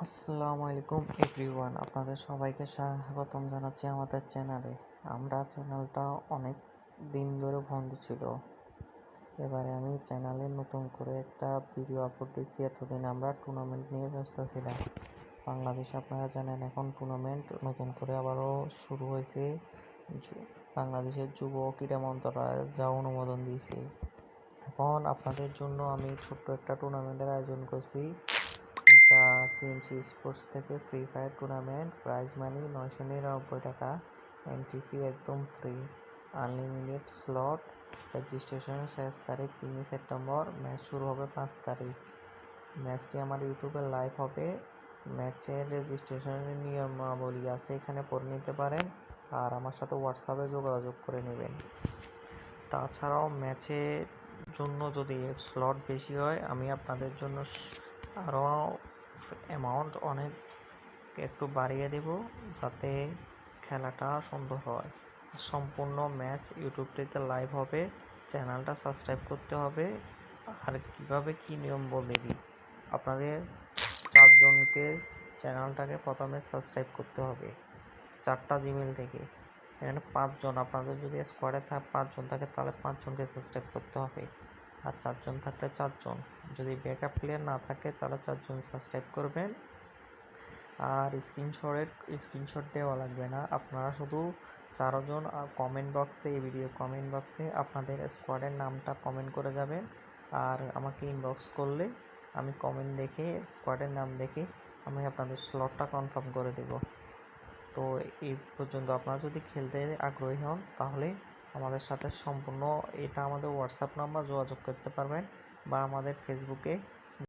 আসসালামু আলাইকুম এভরিওয়ান, আপনাদের সবাইকে স্বাগতম জানাচ্ছি আমাদের চ্যানেলে। চ্যানেলটা অনেক দিন ধরে বন্ধ ছিল। এবারে আমি চ্যানেলে নতুন করে একটা ভিডিও আপলোড দিচ্ছি। এতদিন আমরা টুর্নামেন্ট নিয়ে ব্যস্ত ছিলাম। বাংলাদেশে আপনারা জানেন এখন টুর্নামেন্ট নতুন করে আবারও শুরু হয়েছে। বাংলাদেশের যুব ক্রীড়া মন্ত্রণালয় যা অনুমোদন দিয়েছে। এখন আপনাদের জন্য আমি ছোট্ট একটা টুর্নামেন্টের আয়োজন করছি, যা সিএমসি স্পোর্টস থেকে free fire tournament. Prize money 999 টাকা, এন্ট্রি ফি একদম ফ্রি, আনলিমিটেড স্লট। রেজিস্ট্রেশনের শেষ তারিখ 3 সেপ্টেম্বর, ম্যাচ শুরু হবে 5 তারিখ। ম্যাচটি আমার ইউটিউবে লাইভ হবে। ম্যাচের রেজিস্ট্রেশনের নিয়মাবলী আছে, এখানে পড়ে নিতে পারেন, আর আমার সাথে হোয়াটসঅ্যাপে যোগাযোগ করে নেবেন। তাছাড়াও ম্যাচের জন্য যদি স্লট বেশি হয়, আমি আপনাদের জন্য আরও অ্যামাউন্ট অনেক একটু বাড়িয়ে দেব, যাতে খেলাটা সুন্দর হয়। সম্পূর্ণ ম্যাচ ইউটিউবটিতে লাইভ হবে। চ্যানেলটা সাবস্ক্রাইব করতে হবে। আর কিভাবে কি নিয়ম বলে দিই, আপনাদের 4 জনকে চ্যানেলটাকে প্রথমে সাবস্ক্রাইব করতে হবে, 4টা জিমেল থেকে। এখানে 5 জন, আপনাদের যদি স্কোয়াডে 5 জন থাকে তাহলে 5 জনকে সাবস্ক্রাইব করতে হবে, আর 4 জন থাকলে 4 জন। যদি ব্যাকআপ প্লেয়ার না থাকে তাহলে 4 জন সাবস্ক্রাইব করবেন। আর স্ক্রিনশট দেওয়া লাগবে না, আপনারা শুধু 4 জন কমেন্ট বক্সে, এই ভিডিও কমেন্ট বক্সে আপনাদের স্কোয়াডের নামটা কমেন্ট করে যাবেন। আর আমাকে ইনবক্স করলে আমি কমেন্ট দেখে, স্কোয়াডের নাম দেখে আমি আপনাদের স্লটটা কনফার্ম করে দেব। তো এই পর্যন্ত আপনারা যদি খেলতে আগ্রহী হন তাহলে আমাদের সাথে সম্পূর্ণ, এটা আমাদের হোয়াটসঅ্যাপ নাম্বার, যোগাযোগ করতে পারবেন, বা আমাদের ফেসবুকে